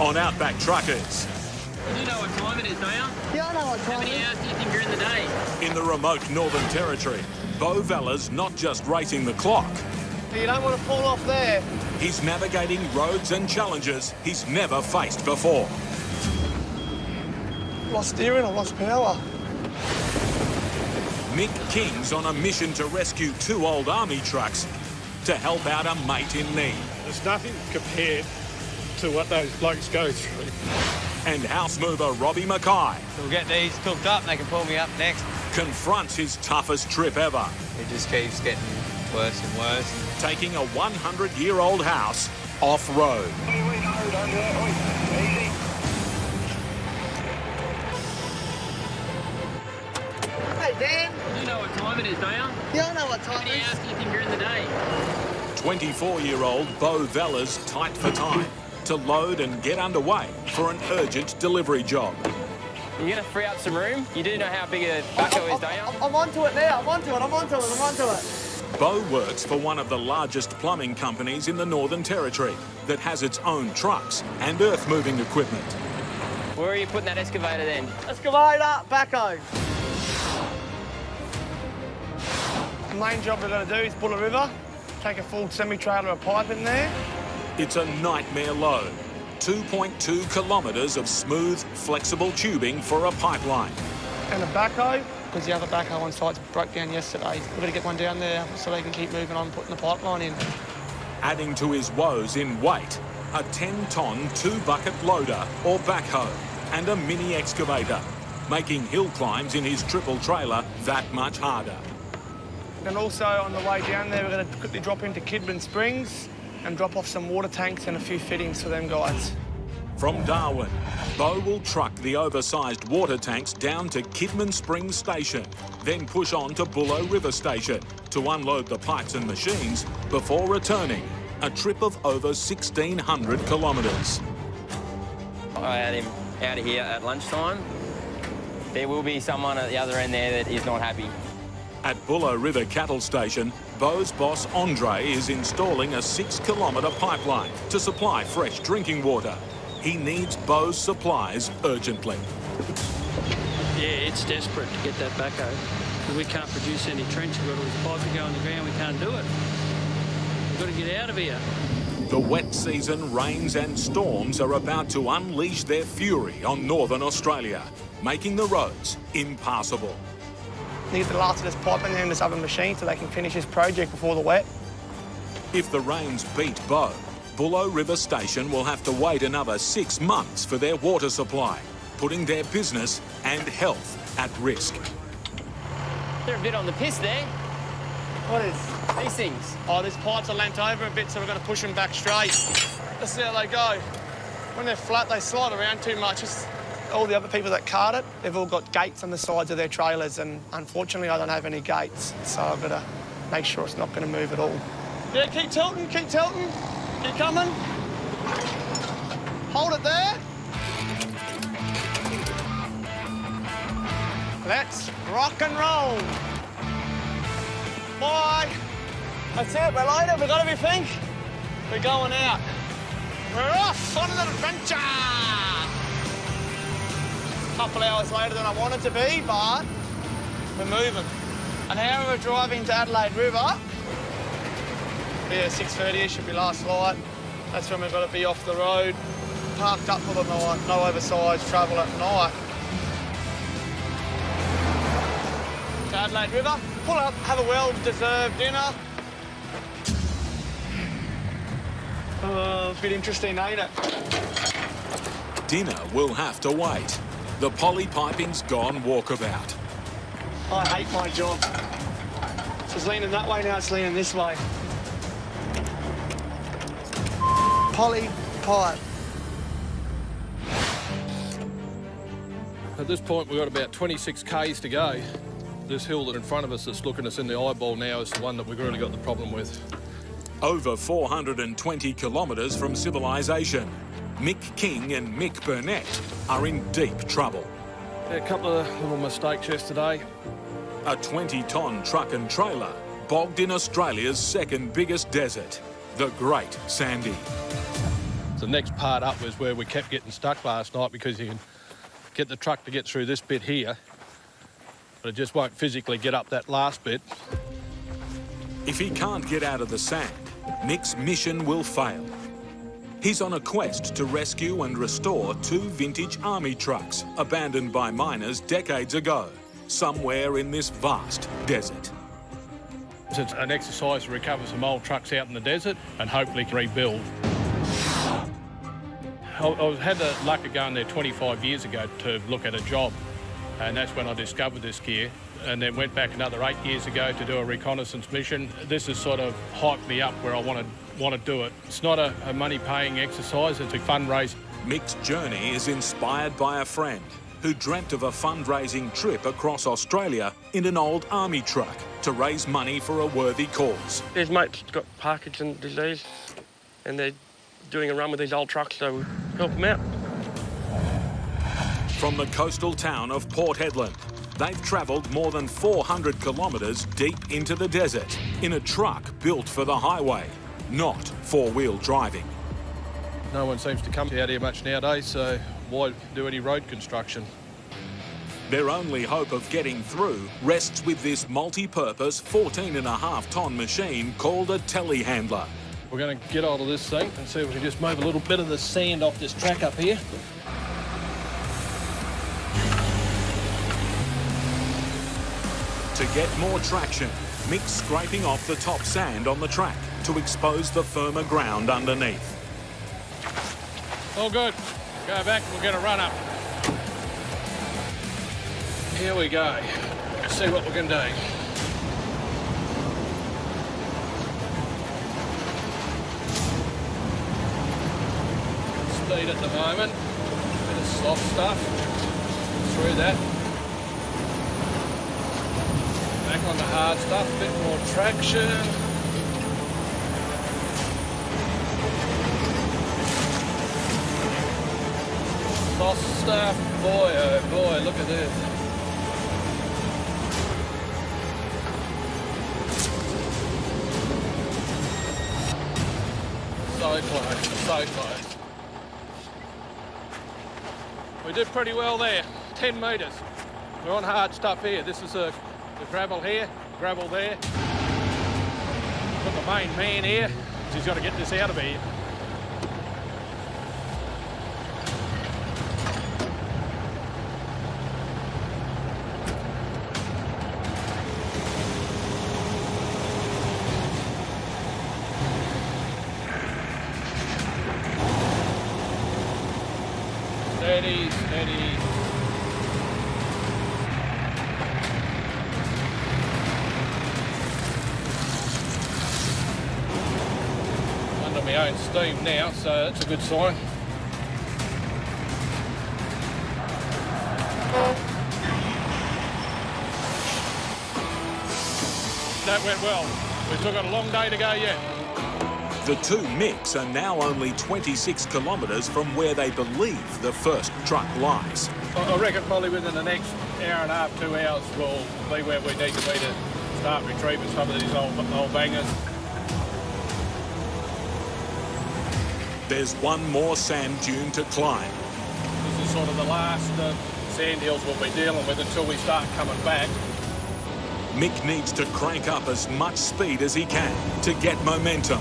on Outback Truckers. You do know what time it is, don't you? Yeah, I know what time How many hours do you think you're in the day? In the remote Northern Territory, Boe Vella's not just racing the clock. You don't want to fall off there. He's navigating roads and challenges he's never faced before. Lost steering, I lost power. Mick King's on a mission to rescue 2 old army trucks to help out a mate in need. There's nothing compared to what those blokes go through. And house mover Robbie Makai We'll get these cooked up and they can pull me up next. confronts his toughest trip ever, It just keeps getting worse and worse. taking a 100-year-old house off-road. Hey, Dan. You do know what time it is, don't you? Yeah, I know what How time many it hours is. do you think you're in the day? 24-year-old Boe Vella's tight for time to load and get underway for an urgent delivery job. You're going to free up some room? You do know how big a backhoe is, don't you? I'm onto it now. I'm onto it. Boe works for one of the largest plumbing companies in the Northern Territory that has its own trucks and earth-moving equipment. Where are you putting that excavator then? Excavator, backhoe. The main job we're going to do is pull a river, take a full semi-trailer of pipe in there. It's a nightmare load. 2.2 kilometres of smooth, flexible tubing for a pipeline. And a backhoe, because the other backhoe on site broke down yesterday. We've got to get one down there so they can keep moving on, putting the pipeline in. Adding to his woes in weight, a 10-ton, 2-bucket loader or backhoe and a mini excavator, making hill climbs in his triple trailer that much harder. And also on the way down there, we're going to quickly drop into Kidman Springs and drop off some water tanks and a few fittings for them guys. From Darwin, Boe will truck the oversized water tanks down to Kidman Springs Station, then push on to Boe River Station to unload the pipes and machines before returning. A trip of over 1,600 kilometres. I had him out of here at lunchtime. There will be someone at the other end there that is not happy. At Boe River Cattle Station, Boe's boss Andre is installing a 6-kilometre pipeline to supply fresh drinking water. He needs Boe's supplies urgently. Yeah, it's desperate to get that backhoe. We can't produce any trench. We've got all this pipe to go in the ground. We can't do it. We've got to get out of here. The wet season, rains and storms are about to unleash their fury on northern Australia, making the roads impassable. Need the last of this pipe in there and this other machine so they can finish this project before the wet. If the rains beat Boe River Station will have to wait another 6 months for their water supply, putting their business and health at risk. They're a bit on the piss there. What is? These things. Oh, these pipes are leant over a bit, so we're going to push them back straight. Let's see how they go. When they're flat, they slide around too much. All the other people that cart it, they've all got gates on the sides of their trailers, and unfortunately, I don't have any gates, so I've got to make sure it's not going to move at all. Yeah, keep tilting, keep tilting. Keep coming. Hold it there. Let's rock and roll. Bye. That's it, we're loaded, we've got everything. We're going out. We're off on an adventure. A couple hours later than I wanted to be, but we're moving. An hour we're driving to Adelaide River. Yeah, 6:30 should be last light. That's when we've got to be off the road, parked up for the night, no oversized travel at night. To Adelaide River, pull up, have a well-deserved dinner. Oh, a bit interesting, ain't it? Dinner will have to wait. The polypiping's gone walkabout. I hate my job. It was leaning that way, now it's leaning this way. Poly pipe. At this point, we've got about 26 k's to go. This hill that in front of us that's looking us in the eyeball now is the one that we've really got the problem with. Over 420 kilometres from civilization, Mick King and Mick Burnett are in deep trouble. Yeah, a couple of little mistakes yesterday. A 20-ton truck and trailer bogged in Australia's second biggest desert, the Great Sandy. The next part up was where we kept getting stuck last night because you can get the truck to get through this bit here, but it just won't physically get up that last bit. If he can't get out of the sand, Mick's mission will fail. He's on a quest to rescue and restore 2 vintage army trucks abandoned by miners decades ago, somewhere in this vast desert. It's an exercise to recover some old trucks out in the desert and hopefully rebuild. I had the luck of going there 25 years ago to look at a job, and that's when I discovered this gear, and then went back another 8 years ago to do a reconnaissance mission. This has sort of hyped me up where I want to do it. It's not a money-paying exercise, it's a fundraiser. Mick's journey is inspired by a friend who dreamt of a fundraising trip across Australia in an old army truck to raise money for a worthy cause. His mate's got Parkinson's disease and they're doing a run with these old trucks, so we help him out. From the coastal town of Port Hedland, they've travelled more than 400 kilometres deep into the desert in a truck built for the highway, not four-wheel driving. No one seems to come out here much nowadays, so why do any road construction? Their only hope of getting through rests with this multi-purpose 14.5-tonne machine called a telehandler. We're going to get hold of this thing and see if we can just move a little bit of the sand off this track up here. To get more traction, Mick's scraping off the top sand on the track to expose the firmer ground underneath. All good. Go back and we'll get a run up. Here we go. Let's see what we can do. Speed at the moment. Bit of soft stuff. Through that. Back on the hard stuff. Bit more traction. Soft stuff. Boy, oh boy, look at this. So close, so close. We did pretty well there, 10 metres. We're on hard stuff here. This is the gravel here, gravel there. Got the main man here. He's got to get this out of here. Steady, steady. Under my own steam now, so that's a good sign. That went well. We've still got a long day to go yet. The two Micks are now only 26 kilometres from where they believe the first truck lies. I reckon probably within the next hour and a half, 2 hours, we'll be where we need to be to start retrieving some of these old bangers. There's one more sand dune to climb. This is sort of the last sand hills we'll be dealing with until we start coming back. Mick needs to crank up as much speed as he can to get momentum.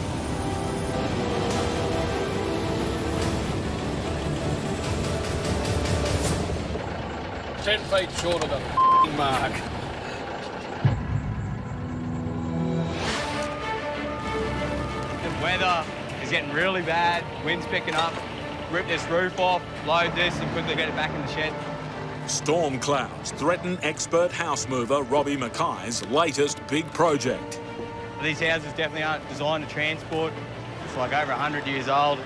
10 feet short of the mark. The weather is getting really bad. Wind's picking up. Rip this roof off, load this, and quickly get it back in the shed. Storm clouds threaten expert house mover Robbie Makai's latest big project. These houses definitely aren't designed to transport. It's like over 100 years old.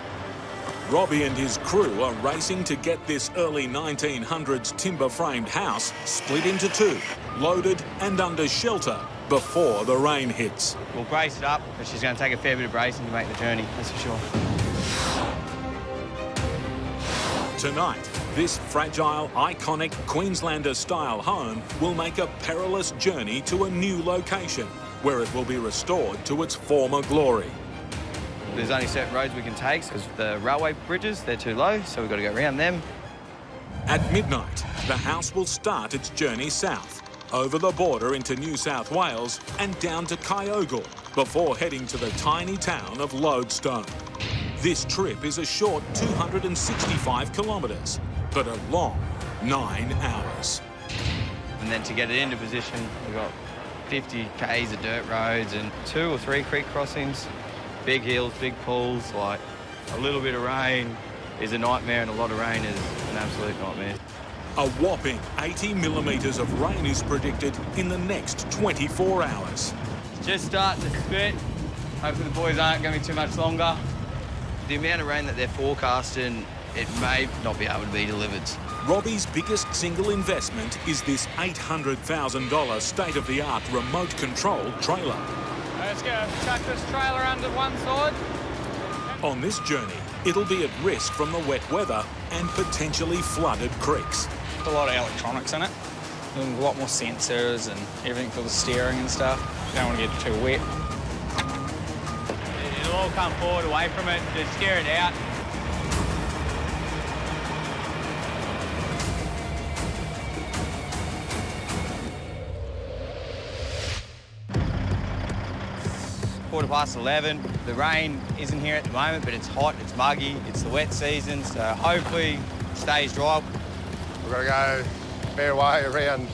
Robbie and his crew are racing to get this early 1900s timber-framed house split into two, loaded and under shelter before the rain hits. We'll brace it up, but she's going to take a fair bit of bracing to make the journey, that's for sure. Tonight, this fragile, iconic Queenslander-style home will make a perilous journey to a new location where it will be restored to its former glory. There's only certain roads we can take because the railway bridges, they're too low, so we've got to go around them. At midnight, the house will start its journey south, over the border into New South Wales and down to Kyogle, before heading to the tiny town of Lodestone. This trip is a short 265 kilometres, but a long 9 hours. And then to get it into position, we've got 50 k's of dirt roads and 2 or 3 creek crossings, big hills, big pools. Like a little bit of rain is a nightmare and a lot of rain is an absolute nightmare. A whopping 80 millimetres of rain is predicted in the next 24 hours. Just starting to spit. Hopefully the boys aren't going to be too much longer. The amount of rain that they're forecasting, it may not be able to be delivered. Robbie's biggest single investment is this $800,000 state-of-the-art remote-controlled trailer. Let's go. Chuck this trailer under one side. On this journey, it'll be at risk from the wet weather and potentially flooded creeks. A lot of electronics in it, a lot more sensors and everything for the steering and stuff. You don't want to get too wet. It'll all come forward away from it, just steer it out. Quarter past 11. The rain isn't here at the moment, but it's hot, it's muggy, it's the wet season, so hopefully it stays dry. We've got to go a fair way around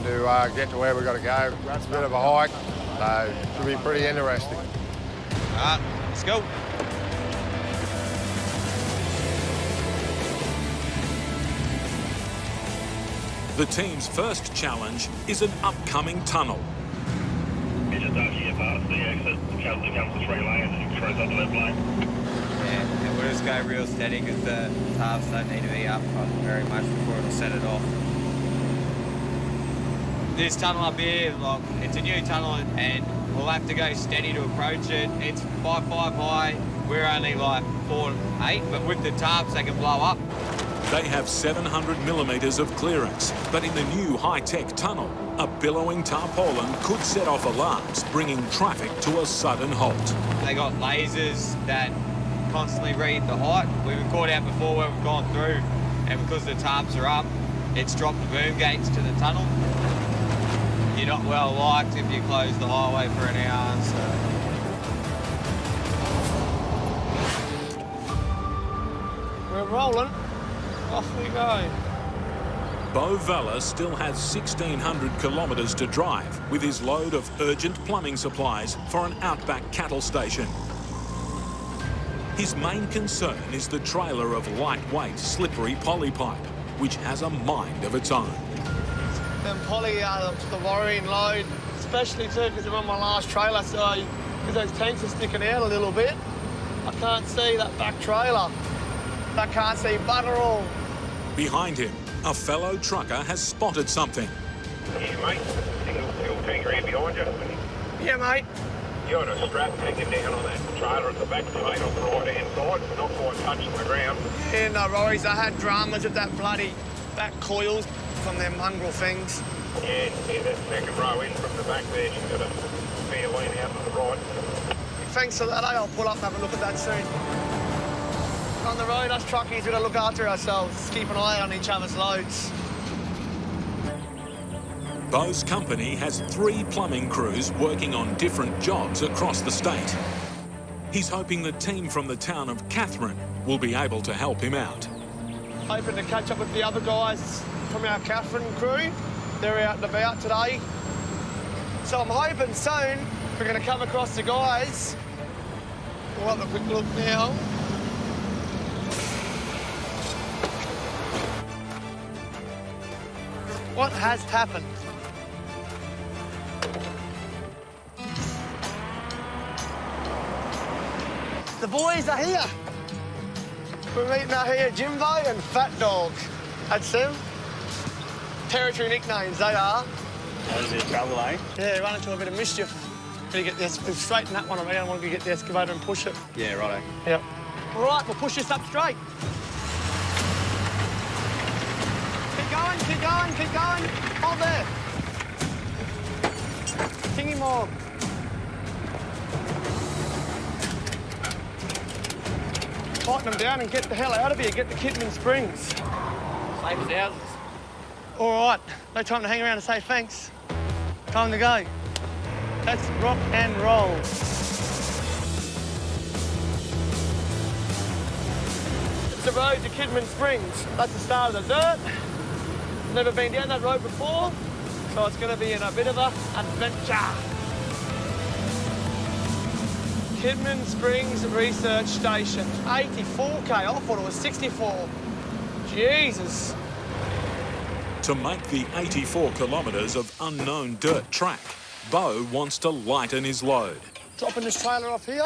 to get to where we've got to go. It's a bit of a hike, so it should be pretty interesting. All right, let's go. The team's first challenge is an upcoming tunnel. Just after you get past the exit, comes the 3 lanes and you throws up the left lane. Yeah, and we'll just go real steady because the halves don't need to be up very much before it'll set it off. This tunnel up here, like, it's a new tunnel and we'll have to go steady to approach it. It's 5'5" high. We're only like 4'8", but with the tarps they can blow up. They have 700 millimetres of clearance, but in the new high-tech tunnel, a billowing tarpaulin could set off alarms, bringing traffic to a sudden halt. They got lasers that constantly read the height. We've been caught out before where we've gone through, and because the tarps are up, it's dropped the boom gates to the tunnel. You're not well liked if you close the highway for an hour, so... We're rolling. Off we go. Boe Vella still has 1,600 kilometres to drive with his load of urgent plumbing supplies for an Outback cattle station. His main concern is the trailer of lightweight, slippery polypipe, which has a mind of its own. Them poly are the worrying load, especially too because I'm on my last trailer, so because those tanks are sticking out a little bit, I can't see that back trailer. I can't see bugger all. Behind him, a fellow trucker has spotted something. Yeah, mate. Single fuel tanker in behind you. Yeah, mate. You've got a strap hanging down on that trailer at the back, mate, on the right-hand side, not quite touching the ground. Yeah, no worries. I had dramas with that bloody back coils from them mongrel things. Yeah, that second row in from the back there, she's got a fair lean out to the right. Thanks for that. I'll pull up and have a look at that soon. On the road, us truckies, we've got to look after ourselves, keep an eye on each other's loads. Bo's company has 3 plumbing crews working on different jobs across the state. He's hoping the team from the town of Katherine will be able to help him out. Hoping to catch up with the other guys from our Katherine crew. They're out and about today. So I'm hoping soon we're going to come across the guys. We'll have a quick look now. What has happened? The boys are here. We're meeting out here, Jimbo and Fat Dog. That's them. Territory nicknames, they are. How's your trouble, eh? Yeah, run into a bit of mischief. Better get this, we'll straighten that one around. I want to get the excavator and push it. Yeah, righto. Yep. All right, we'll push this up straight. Keep going, keep going, keep going. Hold there. Tingy more. tighten them down and get the hell out of here. Get to Kidman Springs. Safe as houses. All right, no time to hang around and say thanks. Time to go. Let's rock and roll. It's the road to Kidman Springs. That's the start of the dirt. Never been down that road before, so it's going to be in a bit of an adventure. Kidman Springs Research Station. 84k. I thought it was 64. Jesus. To make the 84 kilometres of unknown dirt track, Boe wants to lighten his load. Dropping this trailer off here.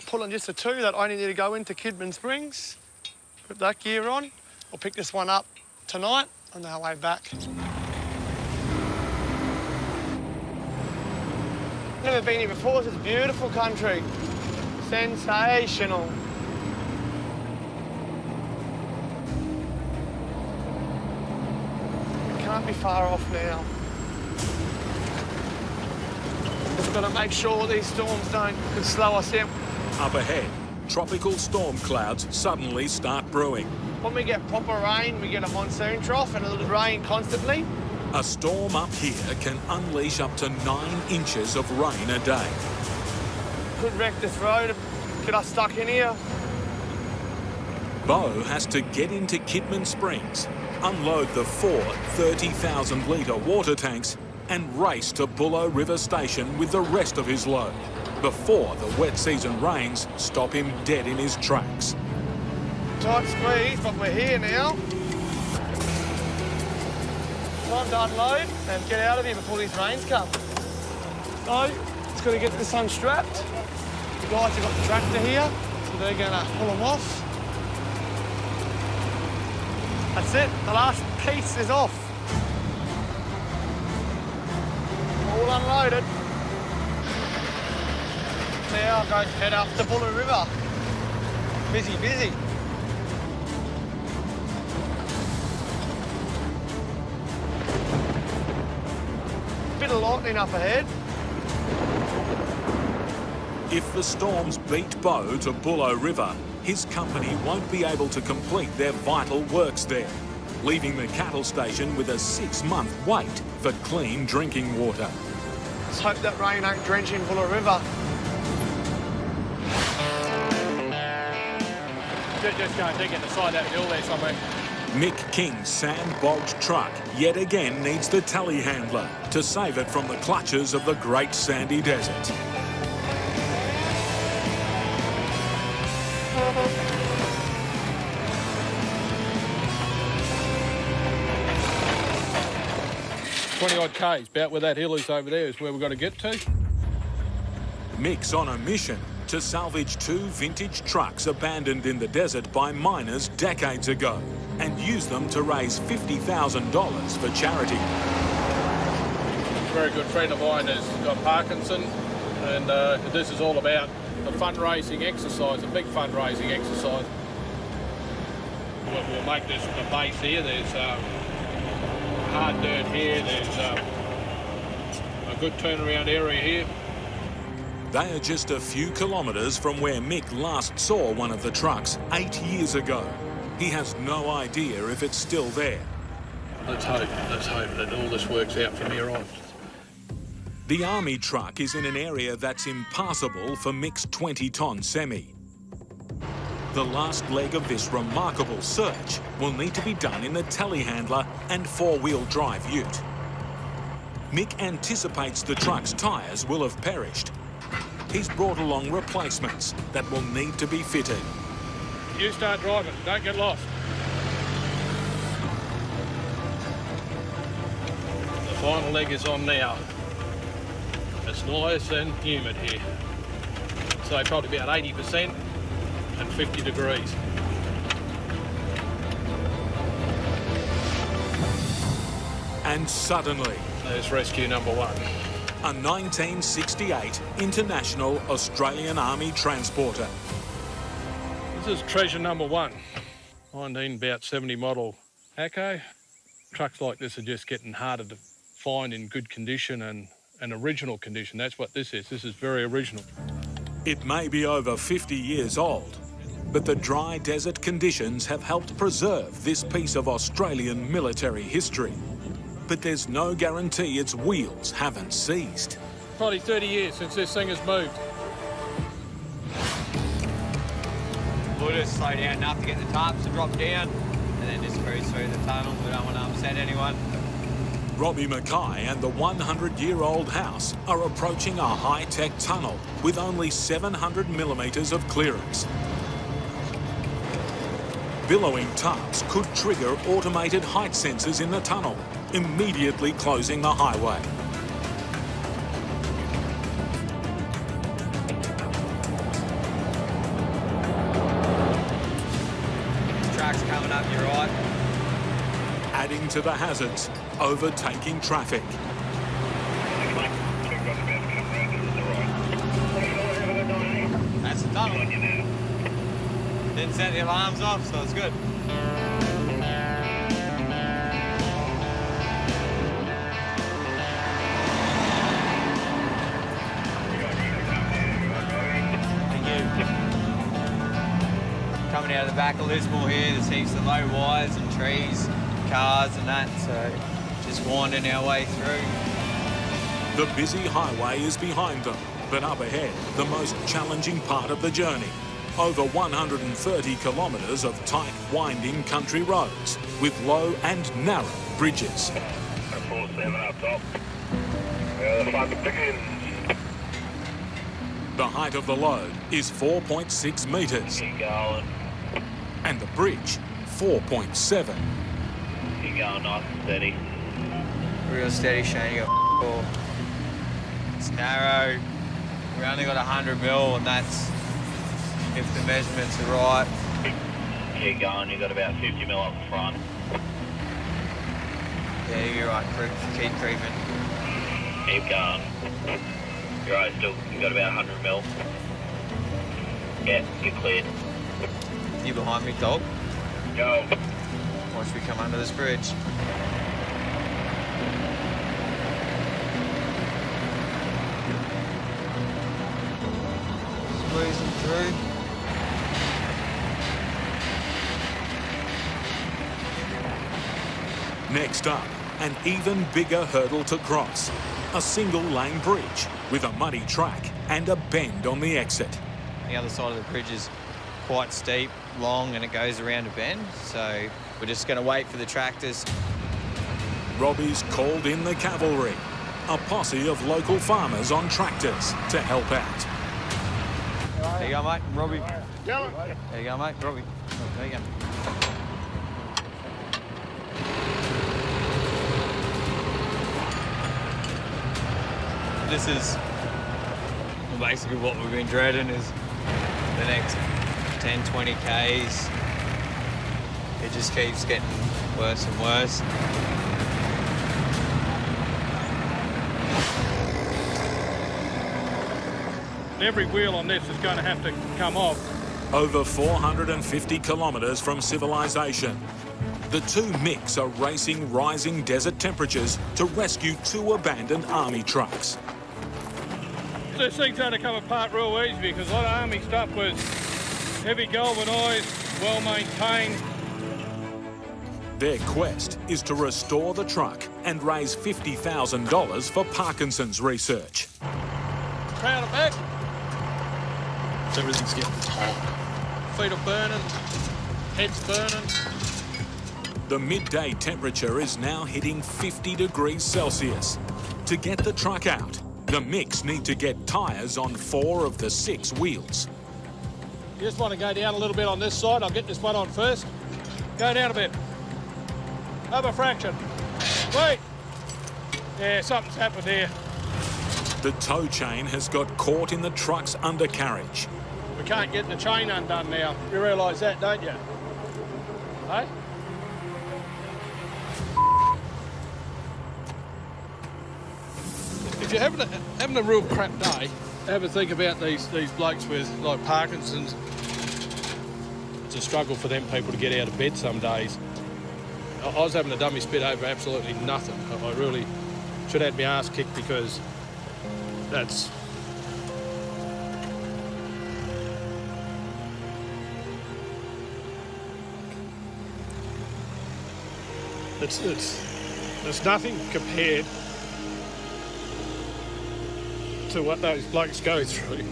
Pulling just the two that only need to go into Kidman Springs. Put that gear on. We'll pick this one up tonight on our way back. Never been here before. It's a beautiful country. Sensational. We can't be far off now. We've got to make sure these storms don't slow us down. Up ahead, tropical storm clouds suddenly start brewing. When we get proper rain, we get a monsoon trough and it'll rain constantly. A storm up here can unleash up to 9 inches of rain a day. Could wreck this road, get us stuck in here. Boe has to get into Kidman Springs, unload the 4 30,000-litre water tanks and race to Bullow River Station with the rest of his load before the wet season rains stop him dead in his tracks. Tight squeeze, but we're here now. Time to unload and get out of here before these rains come. So, just got to get this unstrapped. The guys have got the tractor here, so they're going to pull them off. That's it, the last piece is off. All unloaded. Now I'll go head up the Bullow River. Busy, busy. Bit of lightning up ahead. If the storms beat Boe to Bullow River, his company won't be able to complete their vital works there, leaving the cattle station with a 6-month wait for clean drinking water. Let's hope that rain ain't drenching Bullow River. Just go and dig in the side of that hill there somewhere. Mick King's sand-bogged truck yet again needs the telehandler to save it from the clutches of the Great Sandy Desert. Odd Ks, about where that hill is over there is where we've got to get to. Mick's on a mission to salvage 2 vintage trucks abandoned in the desert by miners decades ago and use them to raise $50,000 for charity. A very good friend of mine has got Parkinson, and this is all about a fundraising exercise, a big fundraising exercise. We'll make this the base here. There's hard dirt here, there's a good turnaround area here. They are just a few kilometres from where Mick last saw one of the trucks 8 years ago. He has no idea if it's still there. Let's hope that all this works out from here on. The army truck is in an area that's impassable for Mick's 20-tonne semi. The last leg of this remarkable search will need to be done in the telehandler and 4-wheel drive ute. Mick anticipates the truck's tyres will have perished. He's brought along replacements that will need to be fitted. You start driving, don't get lost. The final leg is on now. It's nice and humid here. So probably about 80% and 50 degrees. And suddenly, there's rescue number 1. A 1968 International Australian Army transporter. This is treasure number 1. 1970 model Acco. Trucks like this are just getting harder to find in good condition and original condition. That's what this is. This is very original. It may be over 50 years old, But the dry desert conditions have helped preserve this piece of Australian military history. But there's no guarantee its wheels haven't seized. Probably 30 years since this thing has moved. We'll just slow down enough to get the tarps to drop down and then just cruise through the tunnel. We don't want to upset anyone. Robbie Makai and the 100-year-old house are approaching a high-tech tunnel with only 700 millimetres of clearance. Billowing tarps could trigger automated height sensors in the tunnel, immediately closing the highway. Truck's coming up your right. Adding to the hazards, overtaking traffic. That's the tunnel. Didn't set the alarms off, so it's good. Thank you. Coming out of the back of Lismore here, there's heaps of low wires and trees, cars and that, so just winding our way through. The busy highway is behind them, but up ahead, the most challenging part of the journey. Over 130 kilometres of tight, winding country roads with low and narrow bridges. 47 up top. The fun begins. The height of the load is 4.6 metres. Keep going. And the bridge, 4.7. Keep going nice and steady. Real steady, Shane. You got four. It's narrow. We only got 100 mil, and that's if the measurements are right. Keep going. You got about 50 mil up front. Yeah, you're right. Keep creeping. Keep going. You're right. Still, you got about 100 mil. Yeah, you're cleared. You behind me, dog? Go. Watch me come under this bridge. Squeezing through. Next up, an even bigger hurdle to cross. A single-lane bridge with a muddy track and a bend on the exit. The other side of the bridge is quite steep, long, and it goes around a bend, so we're just going to wait for the tractors. Robbie's called in the cavalry, a posse of local farmers on tractors to help out. There you go, mate. Robbie. There you go, mate. Robbie. There you go. This is basically what we've been dreading is the next 10, 20 Ks. It just keeps getting worse and worse. Every wheel on this is going to have to come off. Over 450 kilometres from civilization, the two Micks are racing rising desert temperatures to rescue two abandoned army trucks. This thing's going to come apart real easy because a lot of army stuff was heavy galvanised, well maintained. Their quest is to restore the truck and raise $50,000 for Parkinson's research. Proud of back. Everything's getting hot. Feet are burning, head's burning. The midday temperature is now hitting 50 degrees Celsius. To get the truck out, the Micks need to get tyres on 4 of the 6 wheels. You just want to go down a little bit on this side. I'll get this one on first. Go down a bit. Up a fraction. Wait. Yeah, something's happened here. The tow chain has got caught in the truck's undercarriage. We can't get the chain undone now. You realise that, don't you? Hey? If you're having a real crap day, have a think about these blokes with, like, Parkinson's. It's a struggle for them people to get out of bed some days. I was having a dummy spit over absolutely nothing. I really should have had my ass kicked because that's... It's nothing compared to what those blokes go through.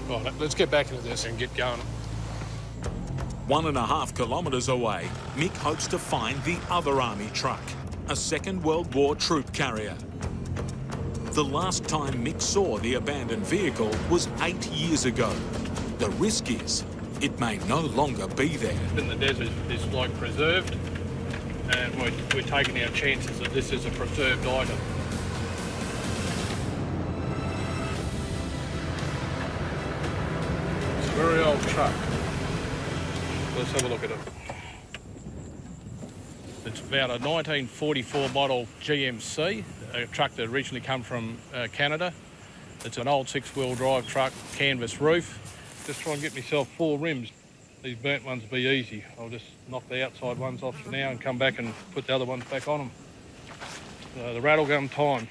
Right, let's get back into this and get going. 1.5 kilometres away, Mick hopes to find the other army truck, a Second World War troop carrier. The last time Mick saw the abandoned vehicle was 8 years ago. The risk is it may no longer be there. In the desert, it's like preserved, and we're taking our chances that this is a preserved item. It's a very old truck. Let's have a look at it. It's about a 1944 model GMC, a truck that originally come from Canada. It's an old 6-wheel drive truck, canvas roof. Just try and get myself 4 rims. These burnt ones will be easy. I'll just knock the outside ones off for now and come back and put the other ones back on them. The rattle gun time.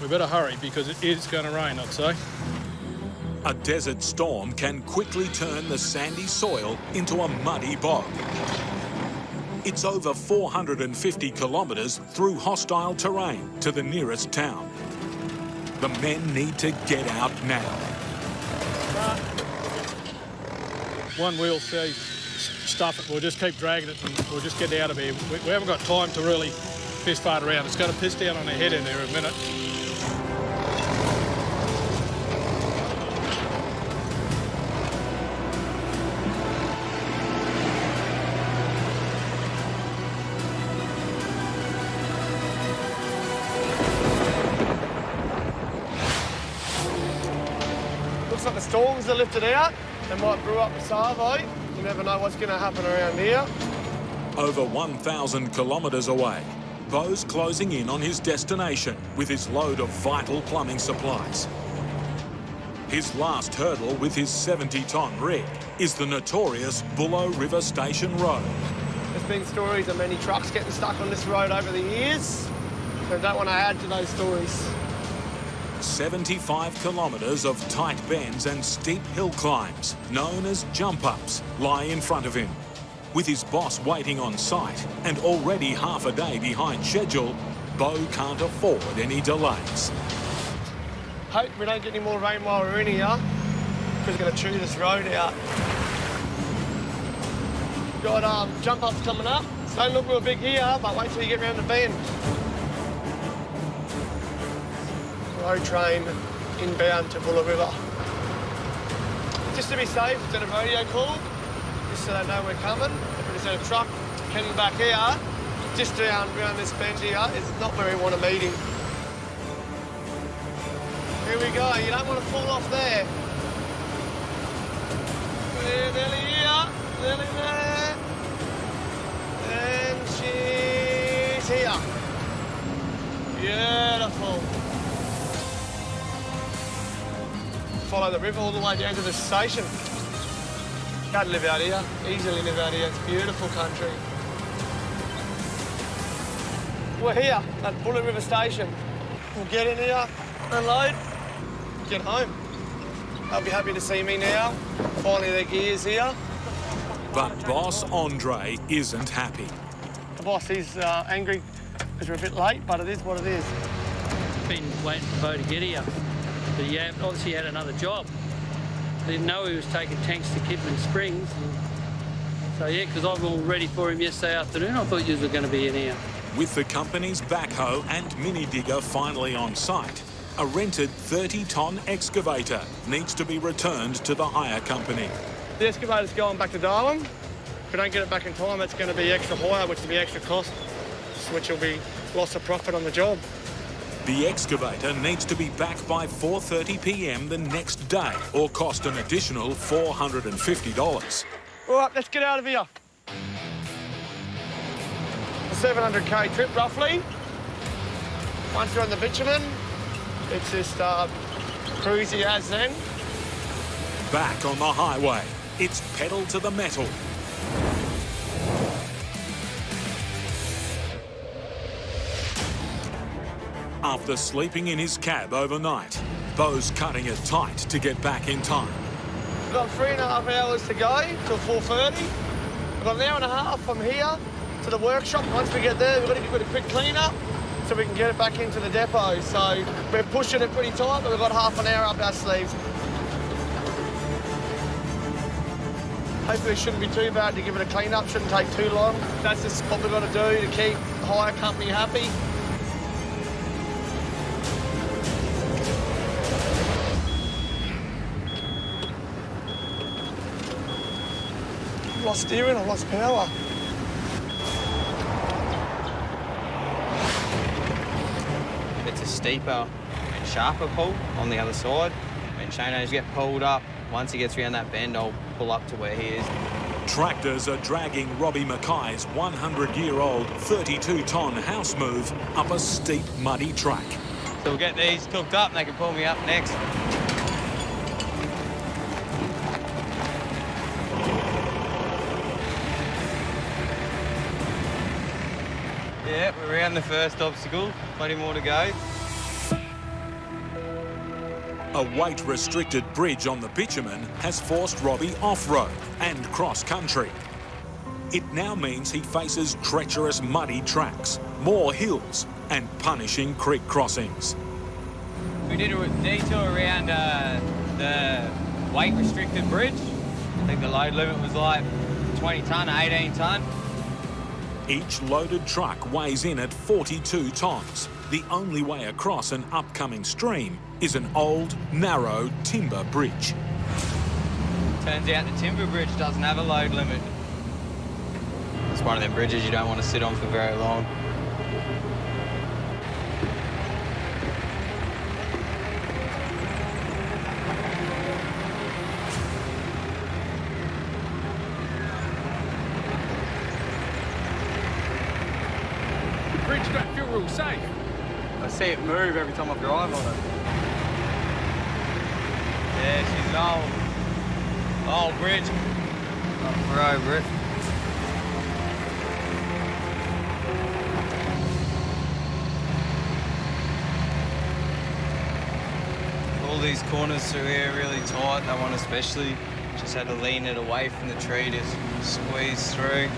We better hurry because it is going to rain, I'd say. A desert storm can quickly turn the sandy soil into a muddy bog. It's over 450 kilometres through hostile terrain to the nearest town. The men need to get out now. One wheel says stuff it, we'll just keep dragging it and we'll just get out of here. We haven't got time to really piss fart around. It's going to piss down on their head in there in a minute. Looks like the storms are lifted out. They might brew up the Savo. You never know what's going to happen around here. Over 1,000 kilometres away, Bo's closing in on his destination with his load of vital plumbing supplies. His last hurdle with his 70-ton rig is the notorious Boe River Station Road. There's been stories of many trucks getting stuck on this road over the years. I don't want to add to those stories. 75 kilometres of tight bends and steep hill climbs, known as jump-ups, lie in front of him. With his boss waiting on site and already half a day behind schedule, Boe can't afford any delays. Hope we don't get any more rain while we're in here, because we're going to chew this road out. Got jump-ups coming up. Don't look real big here, but wait till you get round the bend. Road train inbound to Boe River. Just to be safe, it's at a radio call, just so they know we're coming. If there's a truck heading back here, just around this bend here, is not where we want to meet him. Here we go, you don't want to fall off there. Nearly here, nearly there. And she's here. Beautiful. Follow the river all the way down to the station. Can't live out here, easily live out here. It's beautiful country. We're here at Boe River Station. We'll get in here, unload, get home. They'll be happy to see me now. Finally, their gear's here. But boss Andre isn't happy. The boss is angry because we're a bit late, but it is what it is. Been waiting for Boe to get here. But he obviously had another job. I didn't know he was taking tanks to Kidman Springs. So, yeah, because I was all ready for him yesterday afternoon. I thought you were going to be in here. With the company's backhoe and mini digger finally on site, a rented 30-ton excavator needs to be returned to the hire company. The excavator's going back to Darwin. If we don't get it back in time, it's going to be extra hire, which will be extra cost, which will be loss of profit on the job. The excavator needs to be back by 4:30 p.m. the next day or cost an additional $450. All right, let's get out of here. A 700k trip, roughly. Once you're on the bitumen, It's just cruisy as then. Back on the highway, it's pedal to the metal. After sleeping in his cab overnight, Bo's cutting it tight to get back in time. We've got 3.5 hours to go till 4:30. We've got an hour and a half from here to the workshop. Once we get there, we've got to give it a quick clean up so we can get it back into the depot. So we're pushing it pretty tight, but we've got half an hour up our sleeves. Hopefully it shouldn't be too bad to give it a clean up, shouldn't take too long. That's just what we've got to do to keep the hire company happy. I've lost steering, I've lost power. It's a steeper and sharper pull on the other side. When Shanos get pulled up, once he gets around that bend, I'll pull up to where he is. Tractors are dragging Robbie Makai's 100-year-old 32-ton house move up a steep, muddy track. So we'll get these cooked up and they can pull me up next. Yeah, we're around the first obstacle. Plenty more to go. A weight-restricted bridge on the bitumen has forced Robbie off-road and cross-country. It now means he faces treacherous muddy tracks, more hills and punishing creek crossings. We did a detour around the weight-restricted bridge. I think the load limit was like 20 tonne, 18 tonne. Each loaded truck weighs in at 42 tonnes. The only way across an upcoming stream is an old, narrow timber bridge. Turns out the timber bridge doesn't have a load limit. It's one of them bridges you don't want to sit on for very long. The bridge don't feel real safe. I see it move every time I drive on it. Yeah, she's an old bridge. We're over it. All these corners through here are really tight. That one especially. Just had to lean it away from the tree to squeeze through.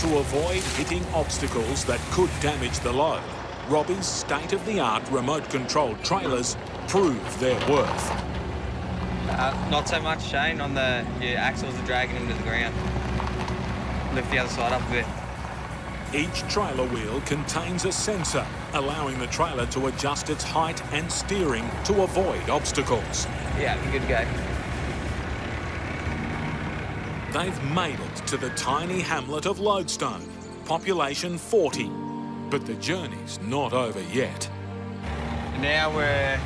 To avoid hitting obstacles that could damage the load, Robbie's state-of-the-art remote-controlled trailers prove their worth. Not so much, Shane, on the axles are dragging into the ground. Lift the other side up a bit. Each trailer wheel contains a sensor, allowing the trailer to adjust its height and steering to avoid obstacles. Yeah, you're good to go. They've made it to the tiny hamlet of Lodestone, population 40. But the journey's not over yet. Now we're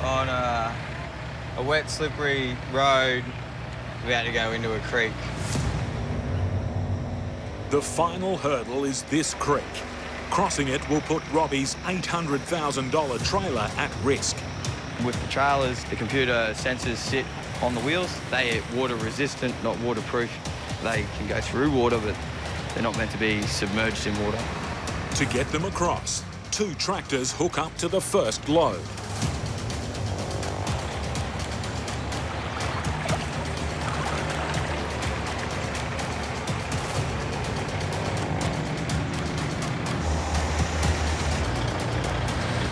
on a wet, slippery road, about to go into a creek. The final hurdle is this creek. Crossing it will put Robbie's $800,000 trailer at risk. With the trailers, the computer sensors sit on the wheels. They are water resistant, not waterproof. They can go through water, but they're not meant to be submerged in water. To get them across, two tractors hook up to the first load.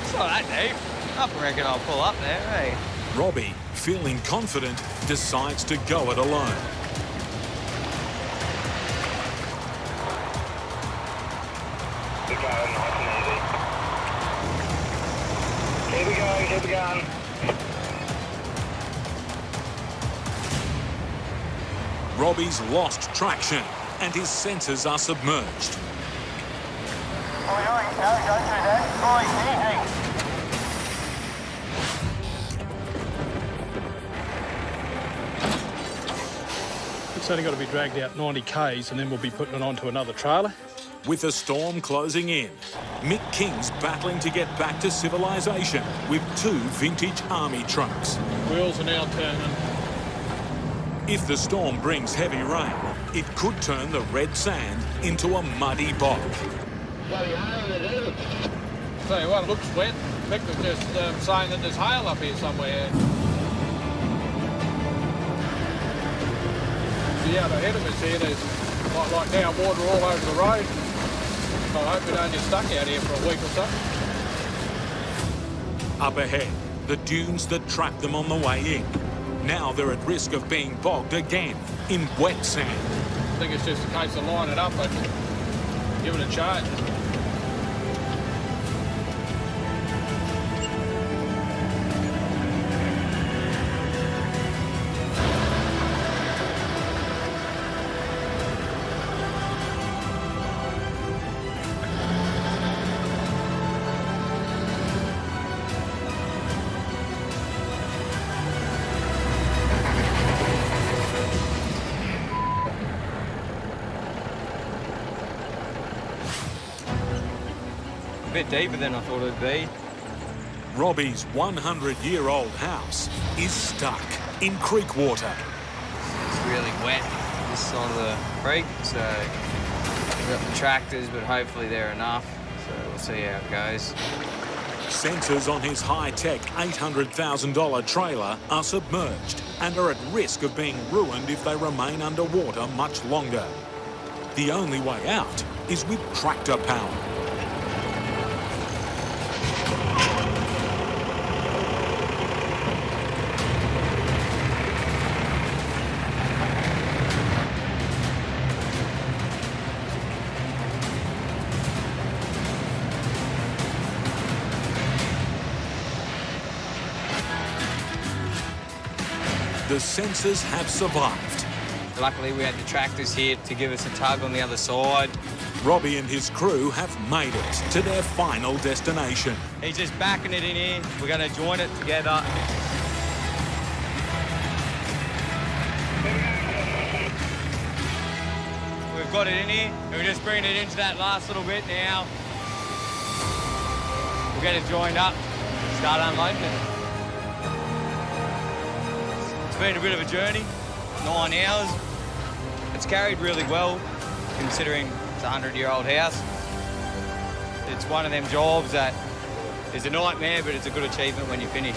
It's not that deep. I reckon I'll pull up there, eh? Robbie, feeling confident, decides to go it alone. Keep going, nice and easy. Here we go, here we go. Robbie's lost traction and his sensors are submerged. Go through that. Easy. It's only got to be dragged out 90 k's and then we'll be putting it onto another trailer. With the storm closing in, Mick King's battling to get back to civilization with 2 vintage army trucks. Wheels are now turning. If the storm brings heavy rain, it could turn the red sand into a muddy bog. Tell you what, it looks wet. Mick was just saying that there's hail up here somewhere. The other ahead of us here, there's like now water all over the road. I hope we don't get stuck out here for a week or so. Up ahead, the dunes that trapped them on the way in. Now they're at risk of being bogged again in wet sand. I think it's just a case of lining it up and give it a charge. A bit deeper than I thought it'd be. Robbie's 100-year-old house is stuck in creek water. It's really wet this side of the creek, so we've got the tractors, but hopefully they're enough. So we'll see how it goes. Sensors on his high-tech $800,000 trailer are submerged and are at risk of being ruined if they remain underwater much longer. The only way out is with tractor power. The sensors have survived. Luckily, we had the tractors here to give us a tug on the other side. Robbie and his crew have made it to their final destination. He's just backing it in here. We're going to join it together. We've got it in here, and we're just bringing it into that last little bit now. We'll get it joined up, start unloading it. It's been a bit of a journey, 9 hours. It's carried really well, considering it's a 100-year-old house. It's one of them jobs that is a nightmare, but it's a good achievement when you finish.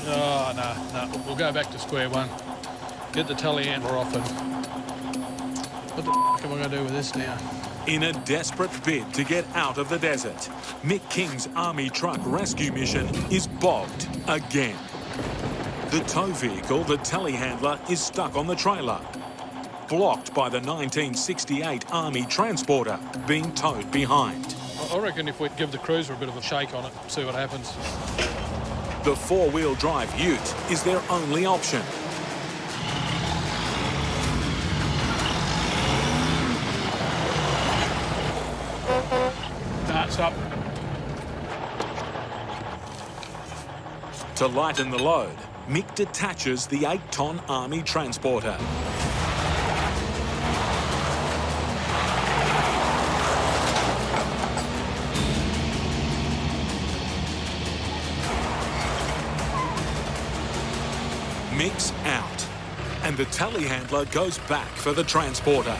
Oh, no. We'll go back to square one. Get the telehandler off and... What the f*** am I going to do with this now? In a desperate bid to get out of the desert, Mick King's army truck rescue mission is bogged again. The tow vehicle, the telehandler, is stuck on the trailer, blocked by the 1968 Army transporter being towed behind. I reckon if we'd give the cruiser a bit of a shake on it, see what happens. The four-wheel drive ute is their only option. It's up. To lighten the load, Mick detaches the 8-ton Army transporter. Mick's out, and the telehandler goes back for the transporter.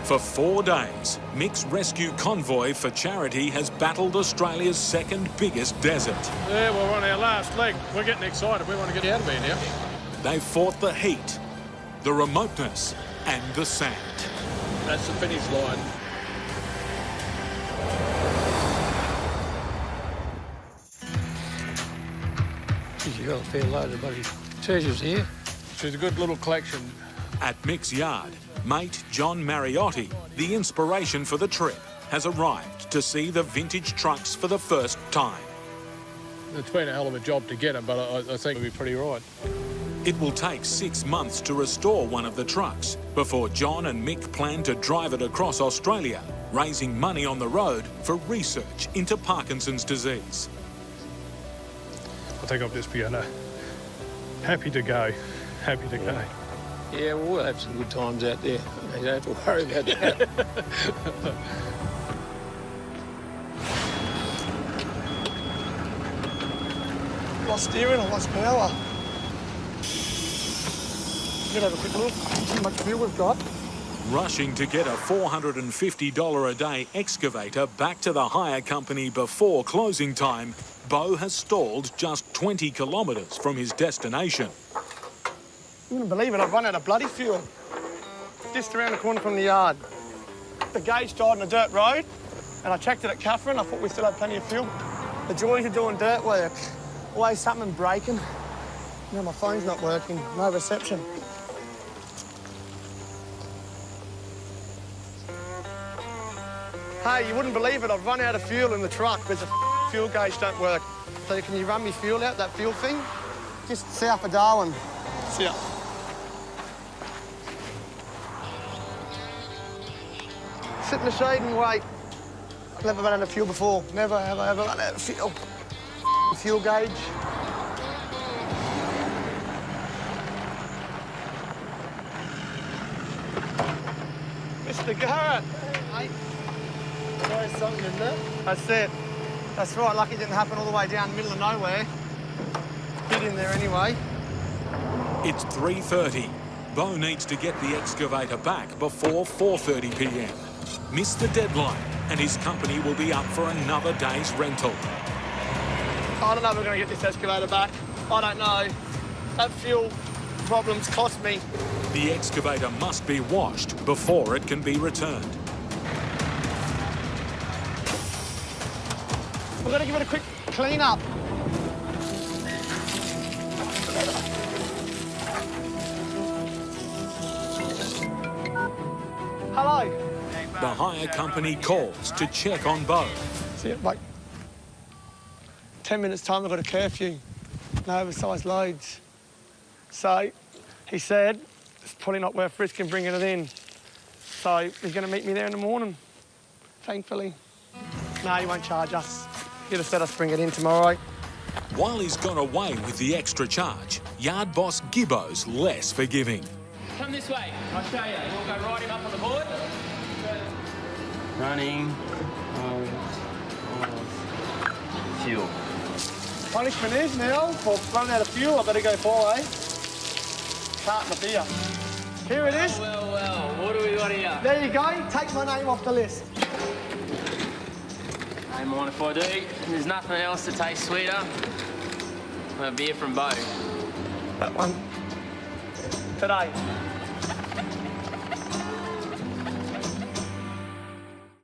For 4 days, Mick's rescue convoy for charity has battled Australia's second biggest desert. Yeah, we're on our last leg. We're getting excited. We want to get out of here now. They fought the heat, the remoteness, and the sand. That's the finish line. Geez, you got a fair load of bloody treasures here. She's a good little collection. At Mick's yard, mate John Mariotti, the inspiration for the trip, has arrived to see the vintage trucks for the first time. It's been a hell of a job to get them, but I think we'll be pretty right. It will take 6 months to restore one of the trucks before John and Mick plan to drive it across Australia, raising money on the road for research into Parkinson's disease. I think I'll just be happy to go. happy to go. Yeah, we'll have some good times out there. You don't have to worry about that. Lost steering or lost power. Let's have a quick look. See how much fuel we've got. Rushing to get a $450 a day excavator back to the hire company before closing time, Boe has stalled just 20 kilometres from his destination. You wouldn't believe it, I've run out of bloody fuel. Just around the corner from the yard. The gauge died on a dirt road, and I checked it at Catherine. I thought we still had plenty of fuel. The joys of doing dirt work. Always something breaking. Now my phone's not working, no reception. Hey, you wouldn't believe it, I've run out of fuel in the truck because the fuel gauge don't work. So can you run me fuel out, that fuel thing? Just south of Darwin. See ya. Sit in the shade and wait. I've never run out of fuel before. Never have I ever run out of fuel. Fuel gauge. Mr. Garrett. Hey, mate. There's something in there. That's it. That's right. Lucky it didn't happen all the way down the middle of nowhere. Hid in there anyway. It's 3:30. Boe needs to get the excavator back before 4:30 p.m. Miss the deadline, and his company will be up for another day's rental. I don't know if we're going to get this excavator back. I don't know. That fuel problem's cost me. The excavator must be washed before it can be returned. We're going to give it a quick clean up. Hello. The hire company calls to check on Boe. See it, like 10 minutes time, I've got a curfew. No oversized loads. So he said it's probably not worth risking bringing it in. So he's going to meet me there in the morning, thankfully. No, he won't charge us. He'll have said us bring it in tomorrow. While he's gone away with the extra charge, yard boss Gibbo's less forgiving. Come this way, I'll show you. We'll go right him up on the board. Running. Fuel. Punishment is now, for running out of fuel, I've got to go buy carton of beer. Here it is. Well, what do we got here? There you go, take my name off the list. Don't mind if I do. There's nothing else that tastes sweeter than a beer from Boe. That one. Today.